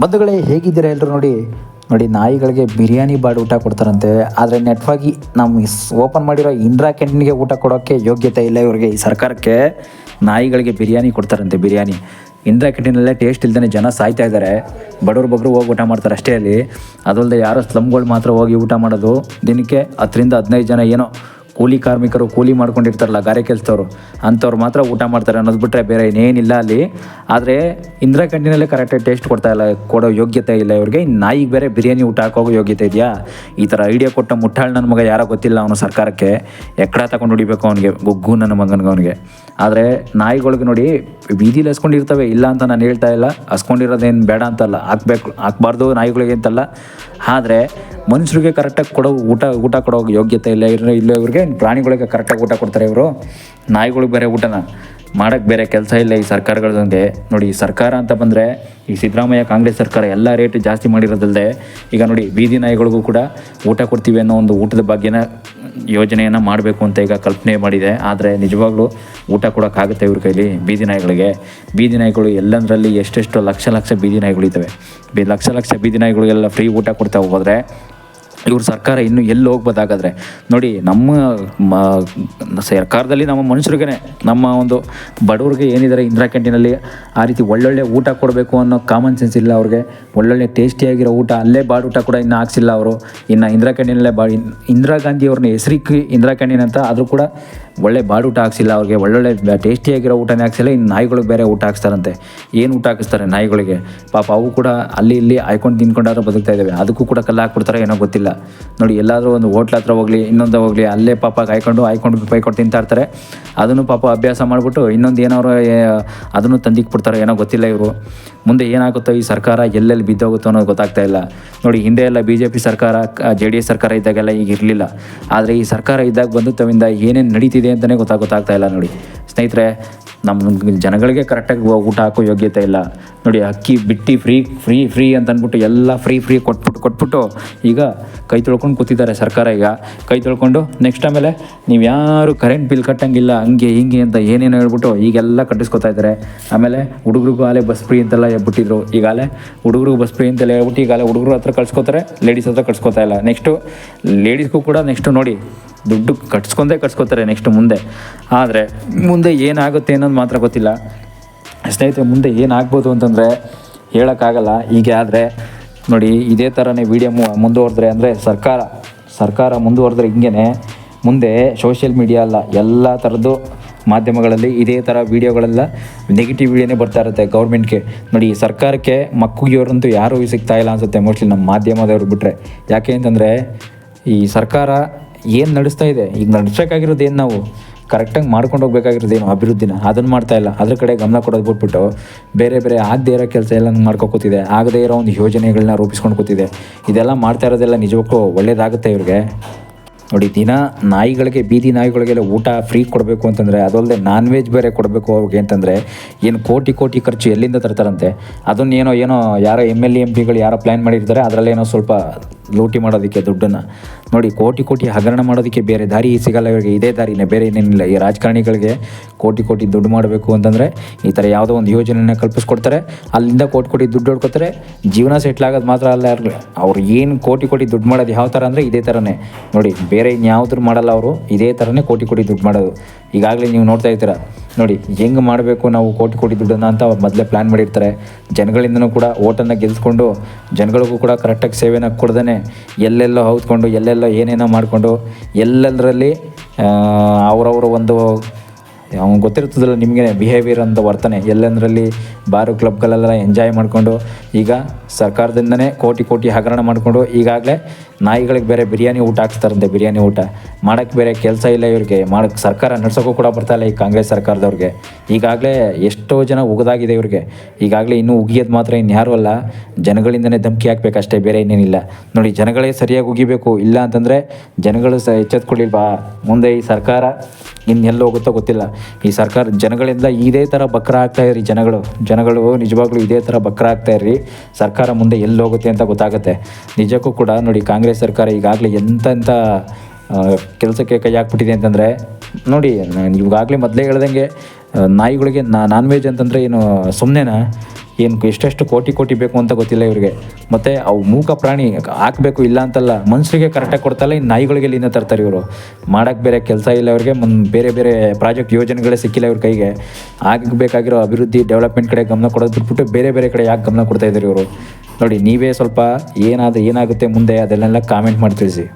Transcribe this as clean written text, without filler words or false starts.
ಬಂಧುಗಳೇ, ಹೇಗಿದ್ದೀರಾ ಎಲ್ಲರೂ? ನೋಡಿ ನೋಡಿ ನಾಯಿಗಳಿಗೆ ಬಿರಿಯಾನಿ ಬಾಡಿ ಊಟ ಕೊಡ್ತಾರಂತೆ. ಆದರೆ ನೆಟ್ವಾಗಿ ನಮ್ಮ ಓಪನ್ ಮಾಡಿರೋ ಇಂದಿರಾ ಕ್ಯಾಂಟೀನ್ಗೆ ಊಟ ಕೊಡೋಕ್ಕೆ ಯೋಗ್ಯತೆ ಇಲ್ಲ ಇವ್ರಿಗೆ. ಈ ಸರ್ಕಾರಕ್ಕೆ ನಾಯಿಗಳಿಗೆ ಬಿರಿಯಾನಿ ಕೊಡ್ತಾರಂತೆ. ಬಿರಿಯಾನಿ ಇಂದಿರಾ ಕ್ಯಾಂಟೀನಲ್ಲೇ ಟೇಸ್ಟ್ ಇಲ್ದೇ ಜನ ಸಾಯ್ತಾ ಇದ್ದಾರೆ. ಬಡವ್ರು ಬಗ್ರು ಹೋಗಿ ಊಟ ಮಾಡ್ತಾರೆ ಅಷ್ಟೇ ಅಲ್ಲಿ. ಅದಲ್ಲದೆ ಯಾರೋ ಸ್ಲಮ್ಗಳು ಮಾತ್ರ ಹೋಗಿ ಊಟ ಮಾಡೋದು. ದಿನಕ್ಕೆ 10ರಿಂದ 15 ಜನ ಏನೋ ಕೂಲಿ ಕಾರ್ಮಿಕರು, ಕೂಲಿ ಮಾಡ್ಕೊಂಡಿರ್ತಾರಲ್ಲ ಗಾರೆ ಕೆಲಸದವರು, ಅಂಥವ್ರು ಮಾತ್ರ ಊಟ ಮಾಡ್ತಾರೆ ಅನ್ನೋದು ಬಿಟ್ಟರೆ ಬೇರೆ ಇನ್ನೇನಿಲ್ಲ ಅಲ್ಲಿ. ಆದರೆ ಇಂದಿರಾ ಕ್ಯಾಂಟೀನಲ್ಲೇ ಕರೆಕ್ಟಾಗಿ ಟೇಸ್ಟ್ ಕೊಡೋ ಯೋಗ್ಯತೆ ಇಲ್ಲ ಇವ್ರಿಗೆ. ನಾಯಿಗೆ ಬೇರೆ ಬಿರಿಯಾನಿ ಊಟ ಹಾಕೋಗೋ ಯೋಗ್ಯತೆ ಇದೆಯಾ? ಈ ಥರ ಐಡಿಯಾ ಕೊಟ್ಟ ಮುಟ್ಟಾಳು ನನ್ನ ಮಗ ಯಾರೋ ಗೊತ್ತಿಲ್ಲ, ಅವನು ಸರ್ಕಾರಕ್ಕೆ ಎಕ್ಕಡ ತಗೊಂಡು ಹೊಡಿಬೇಕು ಅವನಿಗೆ, ಗುಗ್ಗು ನನ್ನ ಮಗನಿಗೆ ಅವನಿಗೆ. ಆದರೆ ನಾಯಿಗಳಿಗೆ ನೋಡಿ ಬೀದಿಲಿ ಹಸ್ಕೊಂಡಿರ್ತವೆ, ಇಲ್ಲ ಅಂತ ನಾನು ಹೇಳ್ತಾ ಇಲ್ಲ, ಹಸ್ಕೊಂಡಿರೋದೇನು ಬೇಡ ಅಂತಲ್ಲ, ಹಾಕ್ಬಾರ್ದು ನಾಯಿಗಳಿಗೆ ಅಂತಲ್ಲ. ಆದರೆ ಮನುಷ್ಯರಿಗೆ ಕರೆಕ್ಟಾಗಿ ಊಟ ಕೊಡೋ ಯೋಗ್ಯತೆ ಇಲ್ಲ ಇವ್ರಿಗೆ. ಪ್ರಾಣಿಗಳಿಗೆ ಕರೆಕ್ಟಾಗಿ ಊಟ ಕೊಡ್ತಾರೆ ಇವರು, ನಾಯಿಗಳಿಗೆ ಬೇರೆ ಊಟನ ಮಾಡೋಕ್ಕೆ ಬೇರೆ ಕೆಲಸ ಇಲ್ಲ ಈ ಸರ್ಕಾರಗಳದಂಗೆ. ನೋಡಿ ಸರ್ಕಾರ ಅಂತ ಬಂದರೆ ಈ ಸಿದ್ದರಾಮಯ್ಯ ಕಾಂಗ್ರೆಸ್ ಸರ್ಕಾರ ಎಲ್ಲ ರೇಟ್ ಜಾಸ್ತಿ ಮಾಡಿರೋದಲ್ಲದೆ ಈಗ ನೋಡಿ ಬೀದಿ ನಾಯಿಗಳಿಗೂ ಕೂಡ ಊಟ ಕೊಡ್ತೀವಿ ಅನ್ನೋ ಒಂದು ಊಟದ ಬಗ್ಗೆನ ಯೋಜನೆಯನ್ನು ಮಾಡಬೇಕು ಅಂತ ಈಗ ಕಲ್ಪನೆ ಮಾಡಿದೆ. ಆದರೆ ನಿಜವಾಗ್ಲೂ ಊಟ ಕೊಡೋಕ್ಕಾಗುತ್ತೆ ಇವ್ರ ಕೈಲಿ ಬೀದಿ ನಾಯಿಗಳಿಗೆ? ಬೀದಿ ನಾಯಿಗಳು ಎಲ್ಲಂದರಲ್ಲಿ ಎಷ್ಟೆಷ್ಟು ಲಕ್ಷ ಬೀದಿ ನಾಯಿಗಳಿದ್ದಾವೆ. ಲಕ್ಷ ಬೀದಿ ನಾಯಿಗಳಿಗೆಲ್ಲ ಫ್ರೀ ಊಟ ಕೊಡ್ತಾ ಹೋದರೆ ಇವ್ರ ಸರ್ಕಾರ ಇನ್ನೂ ಎಲ್ಲಿ ಹೋಗ್ಬೋದಾಗಾದರೆ? ನೋಡಿ ನಮ್ಮ ಸರ್ಕಾರದಲ್ಲಿ ನಮ್ಮ ಮನುಷ್ಯರಿಗೆ, ನಮ್ಮ ಒಂದು ಬಡವ್ರಿಗೆ ಏನಿದ್ದಾರೆ ಇಂದಿರಾ ಕ್ಯಾಂಟೀನಲ್ಲಿ ಆ ರೀತಿ ಒಳ್ಳೊಳ್ಳೆ ಊಟ ಕೊಡಬೇಕು ಅನ್ನೋ ಕಾಮನ್ ಸೆನ್ಸ್ ಇಲ್ಲ ಅವ್ರಿಗೆ. ಒಳ್ಳೊಳ್ಳೆ ಟೇಸ್ಟಿಯಾಗಿರೋ ಊಟ ಅಲ್ಲೇ ಬಾಡೂಟ ಕೂಡ ಇನ್ನೂ ಹಾಕ್ಸಿಲ್ಲ ಅವರು. ಇನ್ನು ಇಂದಿರಾ ಕ್ಯಾಂಟೀನಲ್ಲೇ ಇಂದಿರಾ ಗಾಂಧಿ ಅವ್ರನ್ನ ಹೆಸರಿಗೆ ಇಂದಿರಾ ಕ್ಯಾಂಟೀನ್ ಅಂತ, ಆದರೂ ಕೂಡ ಒಳ್ಳೆ ಬಾಡೂಟ ಹಾಕ್ಸಿಲ್ಲ ಅವ್ರಿಗೆ. ಒಳ್ಳೊಳ್ಳೆ ಟೇಸ್ಟಿಯಾಗಿರೋ ಊಟನೇ ಹಾಕ್ಸಿಲ್ಲ. ಇನ್ನು ನಾಯಿಗಳಿಗೆ ಬೇರೆ ಊಟ ಹಾಕ್ಸ್ತಾರಂತೆ. ಏನು ಊಟ ಹಾಕಿಸ್ತಾರೆ ನಾಯಿಗಳಿಗೆ? ಪಾಪ ಅವು ಕೂಡ ಅಲ್ಲಿ ಇಲ್ಲಿ ಆಯ್ಕೊಂಡು ತಿನ್ಕೊಂಡಾದ್ರೂ ಬದುಕ್ತಾ ಇದ್ದಾವೆ. ಅದಕ್ಕೂ ಕೂಡ ಕಲ್ಲು ಹಾಕ್ಬಿಡ್ತಾರೆ ಏನೋ ಗೊತ್ತಿಲ್ಲ. ನೋಡಿ ಎಲ್ಲಾದರೂ ಒಂದು ಹೋಟ್ಲ್ ಹತ್ರ ಹೋಗಲಿ, ಇನ್ನೊಂದು ಹೋಗಲಿ, ಅಲ್ಲೇ ಪಾಪ ಆಯ್ಕೊಂಡು ಬೈಕೊಂಡು ತಿಂತಾ ಇರ್ತಾರೆ. ಅದನ್ನು ಪಾಪ ಅಭ್ಯಾಸ ಮಾಡಿಬಿಟ್ಟು ಇನ್ನೊಂದು ಏನಾದ್ರು ಅದನ್ನು ತಂದಿಕ್ಬಿಡ್ತಾರೆ ಏನೋ ಗೊತ್ತಿಲ್ಲ ಇವರು. ಮುಂದೆ ಏನಾಗುತ್ತೋ ಈ ಸರ್ಕಾರ ಎಲ್ಲೆಲ್ಲಿ ಬಿದ್ದೋಗುತ್ತೋ ಅನ್ನೋದು ಗೊತ್ತಾಗ್ತಾ ಇಲ್ಲ. ನೋಡಿ ಹಿಂದೆ ಎಲ್ಲ BJP ಸರ್ಕಾರ, JDS ಸರ್ಕಾರ ಇದ್ದಾಗೆಲ್ಲ ಈಗ ಇರಲಿಲ್ಲ. ಆದರೆ ಈ ಸರ್ಕಾರ ಇದ್ದಾಗ ಬಂದು ತಮ್ಮಿಂದ ಏನೇನು ನಡೀತಿದೆ ಅಂತಲೇ ಗೊತ್ತಾಗ್ತಾ ಇಲ್ಲ. ನೋಡಿ ಸ್ನೇಹಿತರೆ, ನಮ್ಮ ಜನಗಳಿಗೆ ಕರೆಕ್ಟಾಗಿ ಊಟ ಹಾಕೋ ಯೋಗ್ಯತೆ ಇಲ್ಲ. ನೋಡಿ ಅಕ್ಕಿ ಬಿಟ್ಟು ಫ್ರೀ ಅಂತ ಅಂದ್ಬಿಟ್ಟು ಎಲ್ಲ ಫ್ರೀ ಕೊಟ್ಬಿಟ್ಟು ಈಗ ಕೈ ತೊಳ್ಕೊಂಡು ಕೂತಿದ್ದಾರೆ ಸರ್ಕಾರ. ಈಗ ಕೈ ತೊಳ್ಕೊಂಡು ನೆಕ್ಸ್ಟ್ ಆಮೇಲೆ ನೀವು ಯಾರು ಕರೆಂಟ್ ಬಿಲ್ ಕಟ್ಟಂಗಿಲ್ಲ ಹಂಗೆ ಹಿಂಗೆ ಅಂತ ಏನೇನು ಹೇಳ್ಬಿಟ್ಟು ಈಗೆಲ್ಲ ಕಟ್ಟಿಸ್ಕೊತಾ ಇದ್ದಾರೆ. ಆಮೇಲೆ ಹುಡುಗರಿಗೂ ಆಲೇ ಬಸ್ ಫ್ರೀ ಅಂತೆಲ್ಲ ಹೇಳ್ಬಿಟ್ಟಿದ್ರು. ಈಗಾಲೇ ಹುಡುಗರಿಗೂ ಬಸ್ ಫ್ರೀ ಅಂತೆಲ್ಲ ಹೇಳ್ಬಿಟ್ಟು ಈಗಾಲೇ ಹುಡುಗರು ಹತ್ರ ಕಳ್ಸ್ಕೊತಾರೆ, ಲೇಡೀಸ್ ಹತ್ರ ಕಳ್ಸ್ಕೊತಾ ಇಲ್ಲ. ನೆಕ್ಸ್ಟು ಲೇಡೀಸ್ಗೂ ಕೂಡ ನೆಕ್ಸ್ಟು ನೋಡಿ ದುಡ್ಡು ಕಟ್ಸ್ಕೊತಾರೆ ನೆಕ್ಸ್ಟ್ ಮುಂದೆ. ಆದರೆ ಮುಂದೆ ಏನಾಗುತ್ತೆ ಅನ್ನೋದು ಮಾತ್ರ ಗೊತ್ತಿಲ್ಲ ಸ್ನೇಹಿತರೆ. ಮುಂದೆ ಏನಾಗ್ಬೋದು ಅಂತಂದರೆ ಹೇಳೋಕ್ಕಾಗಲ್ಲ. ಹೀಗೆ ಆದರೆ ನೋಡಿ ಇದೇ ಥರನೇ ವೀಡಿಯೋ ಮುಂದುವರೆದ್ರೆ, ಅಂದರೆ ಸರ್ಕಾರ ಮುಂದುವರೆದ್ರೆ ಹಿಂಗೆ ಮುಂದೆ ಸೋಷಿಯಲ್ ಮೀಡಿಯಾ ಅಲ್ಲ ಎಲ್ಲ ಥರದ್ದು ಮಾಧ್ಯಮಗಳಲ್ಲಿ ಇದೇ ಥರ ವೀಡಿಯೋಗಳೆಲ್ಲ ನೆಗೆಟಿವ್ ವೀಡಿಯೋನೇ ಬರ್ತಾ ಇರುತ್ತೆ ಗೌರ್ಮೆಂಟ್ಗೆ. ನೋಡಿ ಸರ್ಕಾರಕ್ಕೆ ಮಕ್ಕಳಿಗೆಯವರಂತೂ ಯಾರೂ ಸಿಗ್ತಾ ಇಲ್ಲ ಅನಿಸುತ್ತೆ, ಮೋಸ್ಟ್ಲಿ ನಮ್ಮ ಮಾಧ್ಯಮದವ್ರು ಬಿಟ್ಟರೆ. ಯಾಕೆ ಅಂತಂದರೆ ಈ ಸರ್ಕಾರ ಏನು ನಡೆಸ್ತಾ ಇದೆ, ಈಗ ನಡೆಸೋಕ್ಕಾಗಿರೋದೇನು, ನಾವು ಕರೆಕ್ಟಾಗಿ ಮಾಡ್ಕೊಂಡು ಹೋಗ್ಬೇಕಾಗಿರೋದೇನು ಅಭಿವೃದ್ಧಿನ, ಅದನ್ನು ಮಾಡ್ತಾಯಿಲ್ಲ. ಅದ್ರ ಕಡೆ ಗಮನ ಕೊಡೋದು ಬಿಟ್ಬಿಟ್ಟು ಬೇರೆ ಆಗದೇ ಇರೋ ಕೆಲಸ ಎಲ್ಲ ಮಾಡ್ಕೊತಿದೆ. ಆಗದೇ ಇರೋ ಒಂದು ಯೋಜನೆಗಳನ್ನ ರೂಪಿಸ್ಕೊಂಡು ಕೂತಿದೆ. ಇದೆಲ್ಲ ಮಾಡ್ತಾ ಇರೋದೆಲ್ಲ ನಿಜಕ್ಕೂ ಒಳ್ಳೇದಾಗುತ್ತೆ ಇವ್ರಿಗೆ. ನೋಡಿ ದಿನ ನಾಯಿಗಳಿಗೆ, ಬೀದಿ ನಾಯಿಗಳಿಗೆಲ್ಲ ಊಟ ಫ್ರೀ ಕೊಡಬೇಕು ಅಂತಂದರೆ, ಅದಲ್ಲದೆ ನಾನ್ ವೆಜ್ ಬೇರೆ ಕೊಡಬೇಕು ಅವ್ರಿಗೆ ಅಂತಂದರೆ ಏನು ಕೋಟಿ ಖರ್ಚು ಎಲ್ಲಿಂದ ತರ್ತಾರಂತೆ. ಅದನ್ನು ಏನೋ ಯಾರೋ MLA MPಗಳು ಯಾರೋ ಪ್ಲ್ಯಾನ್ ಮಾಡಿರ್ತಾರೆ, ಅದರಲ್ಲೇನೋ ಸ್ವಲ್ಪ ಲೂಟಿ ಮಾಡೋದಕ್ಕೆ ದುಡ್ಡನ್ನು. ನೋಡಿ ಕೋಟಿ ಹಗರಣ ಮಾಡೋದಕ್ಕೆ ಬೇರೆ ದಾರಿ ಸಿಗಲ್ಲ ಇವರಿಗೆ. ಇದೇ ದಾರಿನೇ, ಬೇರೆ ಏನೇನಿಲ್ಲ. ಈ ರಾಜಕಾರಣಿಗಳಿಗೆ ಕೋಟಿ ದುಡ್ಡು ಮಾಡಬೇಕು ಅಂತಂದರೆ ಈ ಥರ ಯಾವುದೋ ಒಂದು ಯೋಜನೆಯನ್ನು ಕಲ್ಪಿಸ್ಕೊಡ್ತಾರೆ, ಅಲ್ಲಿಂದ ಕೋಟಿ ದುಡ್ಡು ಹೊಡ್ಕೊತಾರೆ. ಜೀವನ ಸೆಟ್ಲ್ ಆಗೋದು ಮಾತ್ರ ಅಲ್ಲ ಅವ್ರು ಏನು ಕೋಟಿ ದುಡ್ಡು ಮಾಡೋದು ಯಾವ ಥರ ಅಂದರೆ ಇದೇ ಥರನೇ. ನೋಡಿ ಬೇರೆ ಇನ್ಯಾವುದ್ರೂ ಮಾಡಲ್ಲ ಅವರು, ಇದೇ ಥರನೇ ಕೋಟಿ ದುಡ್ಡು ಮಾಡೋದು. ಈಗಾಗಲೇ ನೀವು ನೋಡ್ತಾ ಇರ್ತೀರ ನೋಡಿ ಹೆಂಗೆ ಮಾಡಬೇಕು ನಾವು ಕೋಟಿ ದುಡ್ಡನ್ನು ಅಂತ ಮೊದಲೇ ಪ್ಲ್ಯಾನ್ ಮಾಡಿರ್ತಾರೆ. ಜನಗಳಿಂದನೂ ಕೂಡ ಓಟನ್ನು ಗೆಲ್ಸ್ಕೊಂಡು ಜನಗಳಿಗೂ ಕೂಡ ಕರೆಕ್ಟಾಗಿ ಸೇವೆನ ಕೊಡ್ದೇ ಎಲ್ಲೆಲ್ಲೋ ಹೌದ್ಕೊಂಡು ಎಲ್ಲೆಲ್ಲೋ ಏನೇನೋ ಮಾಡಿಕೊಂಡು ಎಲ್ಲೆಲ್ಲರಲ್ಲಿ ಅವರವರು ಒಂದು ಅವ್ನು ಗೊತ್ತಿರ್ತದಲ್ಲ ನಿಮಗೆ ಬಿಹೇವಿಯರ್ ಅಂತ ವರ್ತನೆ, ಎಲ್ಲಂದರಲ್ಲಿ ಬಾರು ಕ್ಲಬ್ಗಳೆಲ್ಲ ಎಂಜಾಯ್ ಮಾಡಿಕೊಂಡು ಈಗ ಸರ್ಕಾರದಿಂದನೇ ಕೋಟಿ ಹಗರಣ ಮಾಡಿಕೊಂಡು ಈಗಾಗಲೇ ನಾಯಿಗಳಿಗೆ ಬೇರೆ ಬಿರಿಯಾನಿ ಊಟ ಹಾಕ್ಸ್ತಾರಂತೆ. ಬಿರಿಯಾನಿ ಊಟ ಮಾಡೋಕ್ಕೆ ಬೇರೆ ಕೆಲಸ ಇಲ್ಲ ಇವ್ರಿಗೆ, ಮಾಡೋಕ್ಕೆ ಸರ್ಕಾರ ನಡ್ಸೋಕ್ಕೂ ಕೂಡ ಬರ್ತಾಯಿಲ್ಲ ಈ ಕಾಂಗ್ರೆಸ್ ಸರ್ಕಾರದವ್ರಿಗೆ. ಈಗಾಗಲೇ ಎಷ್ಟೋ ಜನ ಉಗಿದಾಗಿದೆ ಇವ್ರಿಗೆ. ಈಗಾಗಲೇ ಇನ್ನೂ ಉಗಿಯೋದು ಮಾತ್ರ ಇನ್ಯಾರೂ ಅಲ್ಲ, ಜನಗಳಿಂದನೇ ಧಮಕಿ ಹಾಕಬೇಕಷ್ಟೇ, ಬೇರೆ ಇನ್ನೇನಿಲ್ಲ. ನೋಡಿ ಜನಗಳೇ ಸರಿಯಾಗಿ ಉಗಿಬೇಕು, ಇಲ್ಲ ಅಂತಂದರೆ ಜನಗಳು ಎಚ್ಚೆತ್ಕೊಳ್ಳಿಲ್ವಾ ಮುಂದೆ ಈ ಸರ್ಕಾರ ಇನ್ನೆಲ್ಲ ಹೋಗುತ್ತೋ ಗೊತ್ತಿಲ್ಲ. ಈ ಸರ್ಕಾರ ಜನಗಳಿಂದ ಇದೇ ಥರ ಬಕ್ರ ಆಗ್ತಾಯಿರಿ. ಜನಗಳು ನಿಜವಾಗ್ಲೂ ಇದೇ ಥರ ಬಕ್ರ ಆಗ್ತಾಯಿರ್ರಿ. ಸರ್ಕಾರ ಮುಂದೆ ಎಲ್ಲಿ ಹೋಗುತ್ತೆ ಅಂತ ಗೊತ್ತಾಗುತ್ತೆ. ನಿಜಕ್ಕೂ ಕೂಡ ನೋಡಿ ಕಾಂಗ್ರೆಸ್ ಸರ್ಕಾರ ಈಗಾಗಲೇ ಎಂತೆಂಥ ಕೆಲಸಕ್ಕೆ ಕೈ ಹಾಕ್ಬಿಟ್ಟಿದೆ ಅಂತಂದರೆ ನೋಡಿ, ಇವಾಗಲೇ ಮೊದಲೇ ಹೇಳ್ದಂಗೆ ನಾಯಿಗಳಿಗೆ ನಾನ್ ವೆಜ್ ಅಂತಂದರೆ ಏನು ಸುಮ್ಮನೆನಾ, ಏನು ಎಷ್ಟೆಷ್ಟು ಕೋಟಿ ಬೇಕು ಅಂತ ಗೊತ್ತಿಲ್ಲ ಇವ್ರಿಗೆ. ಮತ್ತು ಅವು ಮೂಕ ಪ್ರಾಣಿ ಹಾಕಬೇಕು ಇಲ್ಲ ಅಂತಲ್ಲ, ಮನುಷ್ಯರಿಗೆ ಕರೆಕ್ಟಾಗಿ ಕೊಡ್ತಲ್ಲ, ಇನ್ನು ನಾಯಿಗಳಿಗೆ ಇಲ್ಲಿಂದ ತರ್ತಾರೆ ಇವರು. ಮಾಡೋಕ್ಕೆ ಬೇರೆ ಕೆಲಸ ಇಲ್ಲ ಅವ್ರಿಗೆ, ಬೇರೆ ಬೇರೆ ಪ್ರಾಜೆಕ್ಟ್ ಯೋಜನೆಗಳೇ ಸಿಕ್ಕಿಲ್ಲ ಇವ್ರ ಕೈಗೆ. ಆಗಬೇಕಾಗಿರೋ ಅಭಿವೃದ್ಧಿ ಡೆವಲಪ್ಮೆಂಟ್ ಕಡೆ ಗಮನ ಕೊಡೋದು ಬಿಟ್ಬಿಟ್ಟು ಬೇರೆ ಕಡೆ ಯಾಕೆ ಗಮನ ಕೊಡ್ತಾಯಿದ್ದಾರೆ ಇವರು. ನೋಡಿ, ನೀವೇ ಸ್ವಲ್ಪ ಏನಾಗುತ್ತೆ ಮುಂದೆ ಅದನ್ನೆಲ್ಲ ಕಾಮೆಂಟ್ ಮಾಡಿ ತಿಳಿಸಿ.